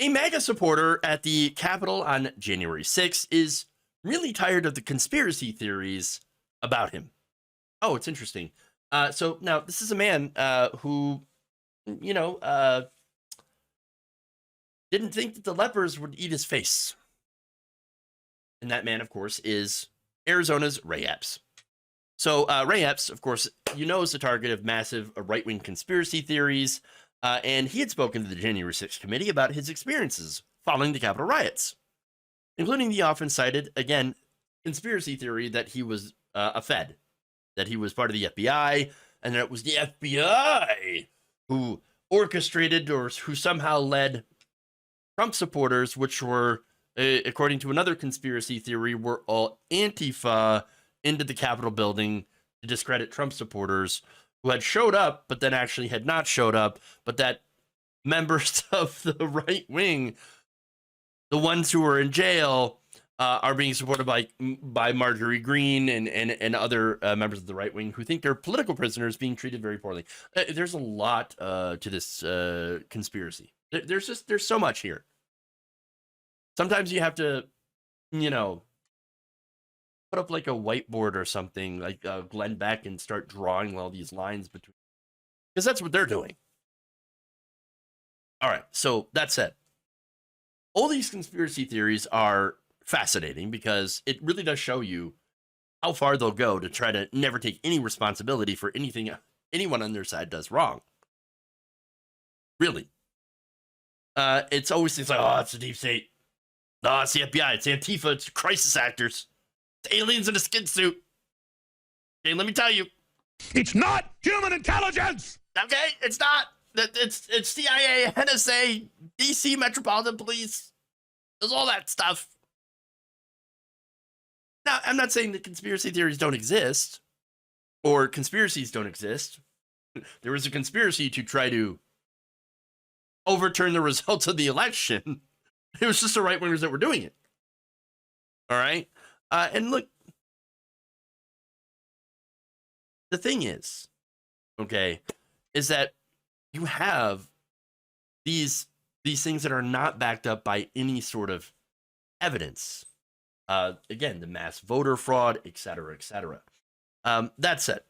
A MAGA supporter at the Capitol on January 6th is really tired of the conspiracy theories about him. Oh, it's interesting. So now this is a man who, you know, didn't think that the leopards would eat his face. And that man, of course, is Arizona's Ray Epps. So Ray Epps, of course, is the target of massive right-wing conspiracy theories. And he had spoken to the January 6th committee about his experiences following the Capitol riots, including the often cited, again, conspiracy theory that he was a Fed, that he was part of the FBI, and that it was the FBI who orchestrated or who somehow led Trump supporters, which were, according to another conspiracy theory, were all Antifa into the Capitol building to discredit Trump supporters who had showed up, but then actually had not showed up, but that members of the right wing, the ones who were in jail, are being supported by Marjorie Greene and other members of the right wing who think they're political prisoners being treated very poorly. There's a lot to this conspiracy. There's so much here. Sometimes you have to, put up like a whiteboard or something like Glenn Beck and start drawing all these lines between, because that's what they're doing. All right. So that said, all these conspiracy theories are fascinating because it really does show you how far they'll go to try to never take any responsibility for anything anyone on their side does wrong. Really. It's always things like, oh, it's the deep state. No, it's the FBI. It's Antifa. It's crisis actors. It's aliens in a skin suit. Okay, let me tell you. It's not human intelligence! Okay, it's not. It's CIA, NSA, DC Metropolitan Police. There's all that stuff. Now, I'm not saying that conspiracy theories don't exist or conspiracies don't exist. There was a conspiracy to try to overturn the results of the election. It was just the right wingers that were doing it. All right. And look, the thing is, is that you have these things that are not backed up by any sort of evidence. Again, the mass voter fraud, et cetera, et cetera. That said,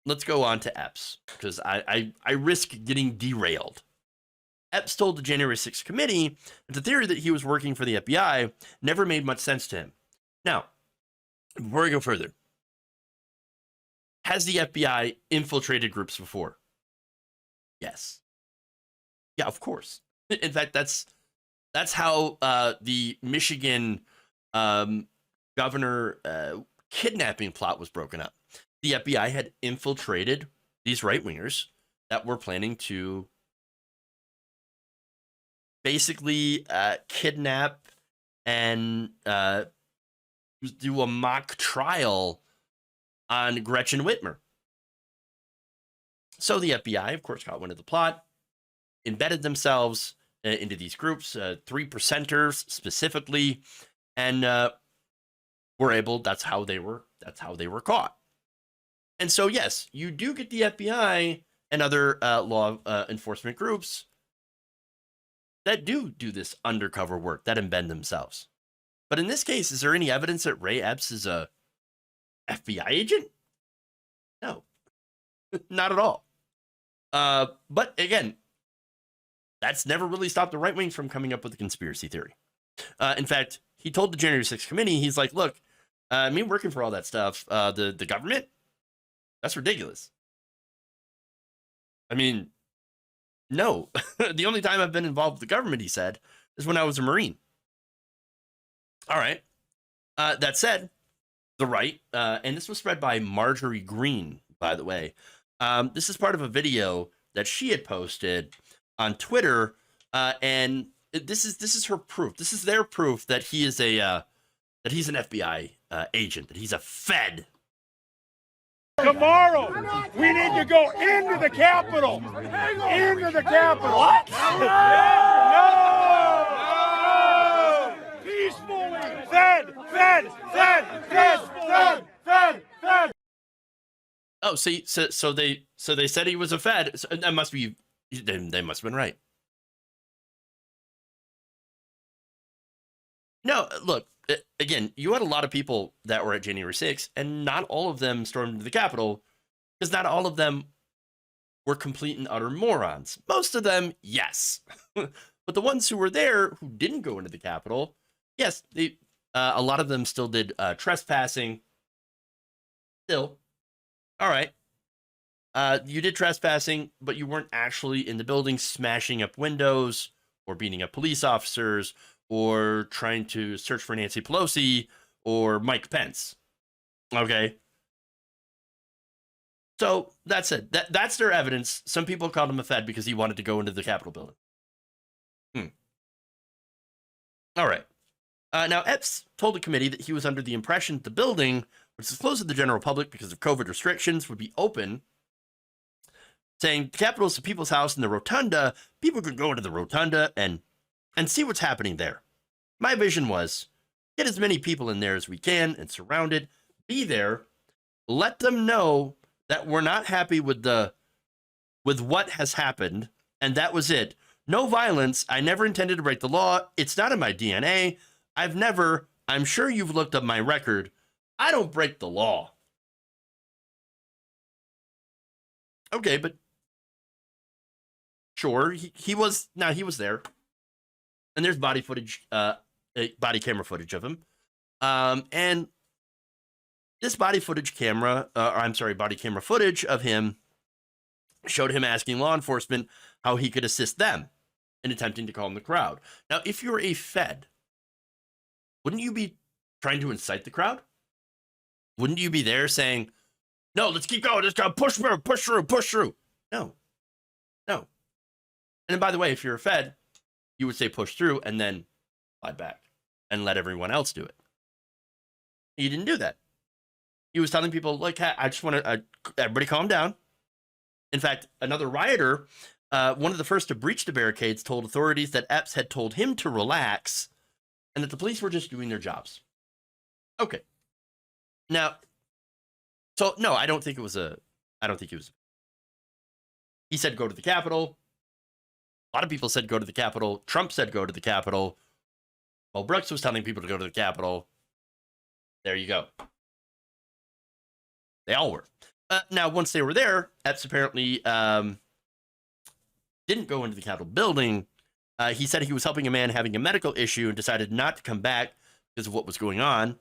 let's go on to Epps, because I risk getting derailed. Epps told the January 6th committee that the theory that he was working for the FBI never made much sense to him. Now, before I go further, has the FBI infiltrated groups before? Yes. Yeah, of course. In fact, that's how the Michigan governor kidnapping plot was broken up. The FBI had infiltrated these right-wingers that were planning to basically kidnap and do a mock trial on Gretchen Whitmer. So the FBI, of course, got wind of the plot, embedded themselves into these groups, 3%ers specifically, and were able. That's how they were caught. And so, yes, you do get the FBI and other law enforcement groups that do this undercover work, that embed themselves. But in this case, is there any evidence that Ray Epps is a FBI agent? No, not at all. But again, that's never really stopped the right wing from coming up with a conspiracy theory. In fact, he told the January 6th committee, he's like, look, me working for all that stuff, the government, that's ridiculous. I mean, no. The only time I've been involved with the government, he said, is when I was a Marine. All right. That said, the right, and this was spread by Marjorie Greene, by the way. This is part of a video that she had posted on Twitter, and this is her proof. This is their proof that he is that he's an FBI agent, that he's a Fed. Tomorrow, we need to go into the Capitol. Into the Capitol. What? No! Peacefully. Fed. Oh, see, so they said he was a Fed. So that must be. They must have been right. No, look, again, you had a lot of people that were at January 6th, and not all of them stormed into the Capitol because not all of them were complete and utter morons. Most of them, yes. But the ones who were there who didn't go into the Capitol, yes, a lot of them still did trespassing. Still, all right. You did trespassing, but you weren't actually in the building smashing up windows or beating up police officers or trying to search for Nancy Pelosi or Mike Pence. Okay. So that's it. That's their evidence. Some people called him a Fed because he wanted to go into the Capitol building. All right. Now, Epps told the committee that he was under the impression that the building, which is closed to the general public because of COVID restrictions, would be open, saying the Capitol is the people's house in the rotunda. People could go into the rotunda and see what's happening there. My vision was get as many people in there as we can and surround it, be there, let them know that we're not happy with what has happened, and that was it. No violence. I never intended to break the law. It's not in my DNA. I'm sure you've looked up my record. I don't break the law. Okay, but sure, he was there. And there's body camera footage of him. And this body camera footage of him showed him asking law enforcement how he could assist them in attempting to calm the crowd. Now, if you're a Fed, wouldn't you be trying to incite the crowd? Wouldn't you be there saying, no, let's keep going, let's go, push through. No. And then, by the way, if you're a Fed, you would say push through and then slide back and let everyone else do it. He didn't do that. He was telling people, like, hey, I just want to, everybody calm down. In fact, another rioter, one of the first to breach the barricades, told authorities that Epps had told him to relax and that the police were just doing their jobs. Okay. Now, so no, I don't think it was. He said go to the Capitol. A lot of people said go to the Capitol. Trump said go to the Capitol. Well, Brooks was telling people to go to the Capitol. There you go. They all were. Now, once they were there, Epps apparently didn't go into the Capitol building. He said he was helping a man having a medical issue and decided not to come back because of what was going on.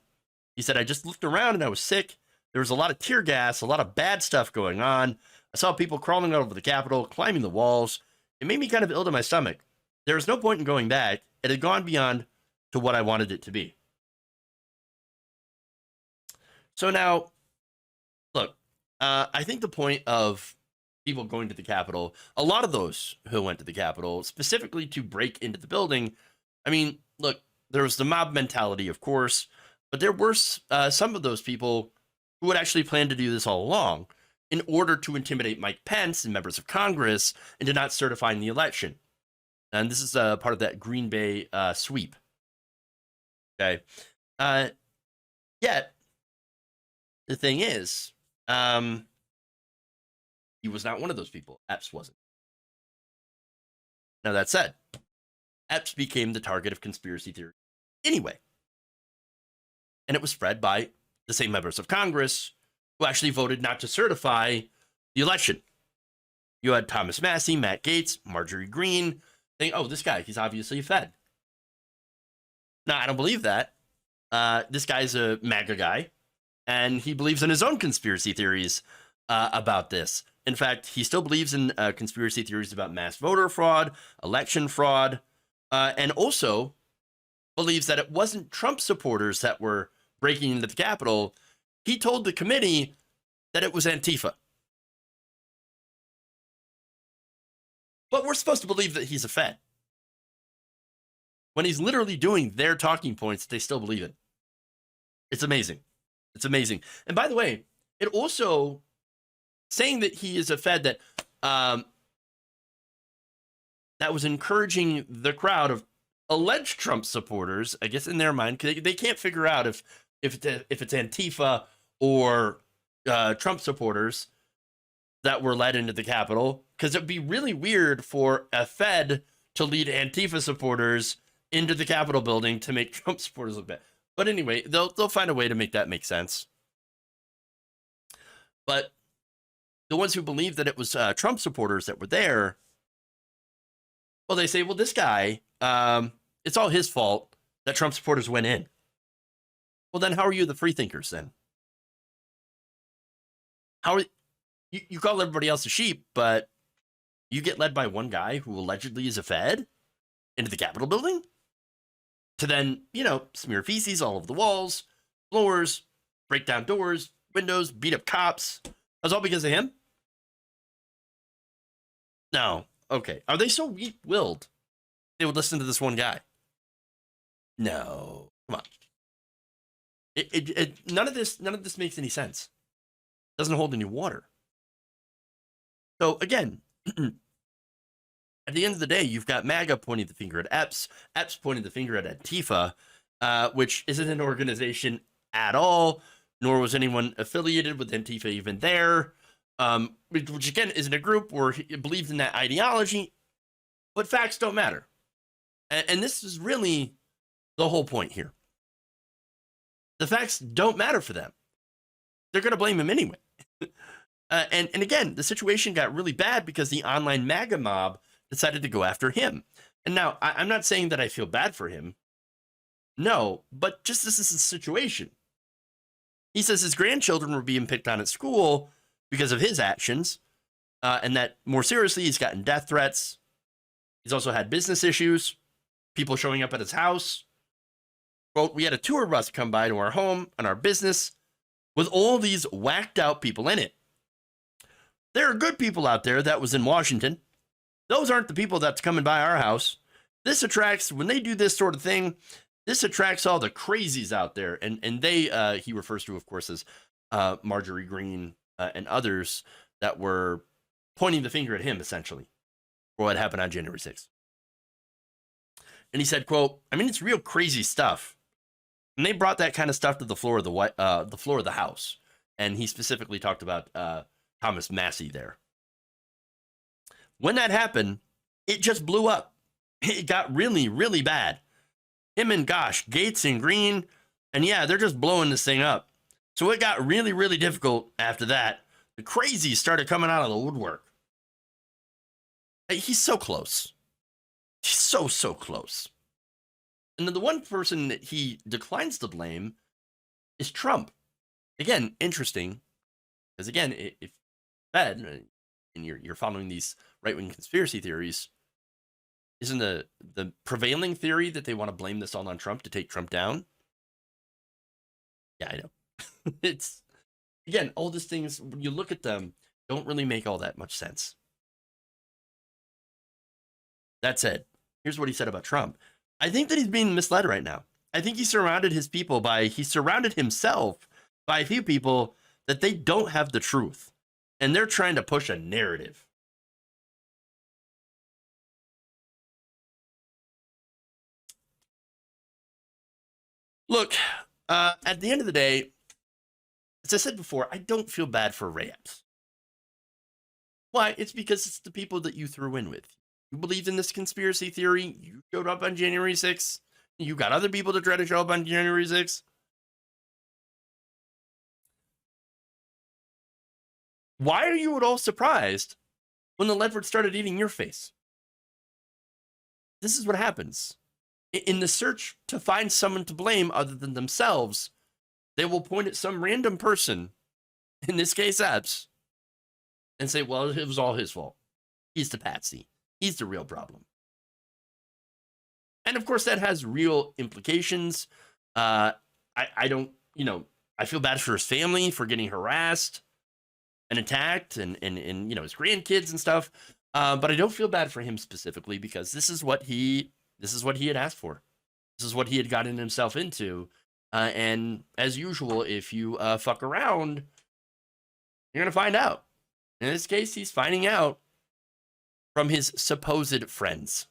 He said, I just looked around and I was sick. There was a lot of tear gas, a lot of bad stuff going on. I saw people crawling over the Capitol, climbing the walls. It made me kind of ill to my stomach. There was no point in going back. It had gone beyond to what I wanted it to be. So now, look, I think the point of people going to the Capitol, a lot of those who went to the Capitol, specifically to break into the building, I mean, look, there was the mob mentality, of course, but there were some of those people who had actually planned to do this all along in order to intimidate Mike Pence and members of Congress into not certifying the election. And this is part of that Green Bay sweep. Okay. Yet, the thing is, he was not one of those people. Epps wasn't. Now, that said, Epps became the target of conspiracy theory anyway. And it was spread by the same members of Congress who actually voted not to certify the election. You had Thomas Massie, Matt Gaetz, Marjorie Greene saying, oh, this guy, he's obviously a Fed. No, I don't believe that. This guy's a MAGA guy, and he believes in his own conspiracy theories about this. In fact, he still believes in conspiracy theories about mass voter fraud, election fraud, and also believes that it wasn't Trump supporters that were breaking into the Capitol. He told the committee that it was Antifa. But we're supposed to believe that he's a Fed when he's literally doing their talking points that they still believe in. It's amazing. It's amazing. And by the way, it also saying that he is a Fed that that was encouraging the crowd of alleged Trump supporters, I guess in their mind, because they can't figure out if it's Antifa or Trump supporters that were led into the Capitol, because it'd be really weird for a Fed to lead Antifa supporters into the Capitol building to make Trump supporters look bad. But anyway, they'll find a way to make that make sense. But the ones who believe that it was Trump supporters that were there, well, they say, well, this guy, it's all his fault that Trump supporters went in. Well, then how are you the free thinkers then? How are you call everybody else a sheep, but you get led by one guy who allegedly is a Fed into the Capitol building to then, smear feces all over the walls, floors, break down doors, windows, beat up cops. That's all because of him? No. Okay. Are they so weak-willed they would listen to this one guy? No. Come on. None of this makes any sense. Doesn't hold any water. So again, at the end of the day, you've got MAGA pointing the finger at Epps, Epps pointing the finger at Antifa, which isn't an organization at all, nor was anyone affiliated with Antifa even there, which again isn't a group or believes in that ideology, but facts don't matter. And this is really the whole point here. The facts don't matter for them. They're going to blame him anyway. And again, the situation got really bad because the online MAGA mob decided to go after him. And now, I'm not saying that I feel bad for him. No, but just this is the situation. He says his grandchildren were being picked on at school because of his actions, and that more seriously, he's gotten death threats. He's also had business issues, people showing up at his house. Well, we had a tour bus come by to our home and our business with all these whacked out people in it. There are good people out there that was in Washington. Those aren't the people that's coming by our house. This attracts, when they do this sort of thing, this attracts all the crazies out there. And they, he refers to, of course, as Marjorie Greene and others that were pointing the finger at him, essentially, for what happened on January 6th. And he said, quote, I mean, it's real crazy stuff. And they brought that kind of stuff to the floor of the House. And he specifically talked about Thomas Massey there. When that happened, it just blew up. It got really, really bad. Him and Gates and Green, and yeah, they're just blowing this thing up. So it got really, really difficult after that. The crazies started coming out of the woodwork. He's so close. He's so close. And then the one person that he declines to blame is Trump. Again, interesting, because again, if Fed and you're following these right-wing conspiracy theories, isn't the prevailing theory that they want to blame this all on Trump to take Trump down? Yeah, I know. It's, again, all these things, when you look at them, don't really make all that much sense. That said, here's what he said about Trump. I think that he's being misled right now. I think he surrounded himself by a few people that they don't have the truth. And they're trying to push a narrative. Look, at the end of the day, as I said before, I don't feel bad for Ray Epps. Why? It's because it's the people that you threw in with. You believed in this conspiracy theory. You showed up on January 6th. You got other people to try to show up on January 6th. Why are you at all surprised when the leopards started eating your face? This is what happens. In the search to find someone to blame other than themselves, they will point at some random person, in this case Epps, and say, well, it was all his fault. He's the patsy. He's the real problem. And of course, that has real implications. I don't, I feel bad for his family for getting harassed and attacked and his grandkids and stuff. But I don't feel bad for him specifically because this is what he had asked for. This is what he had gotten himself into. And as usual, if you fuck around, you're going to find out. In this case, he's finding out from his supposed friends.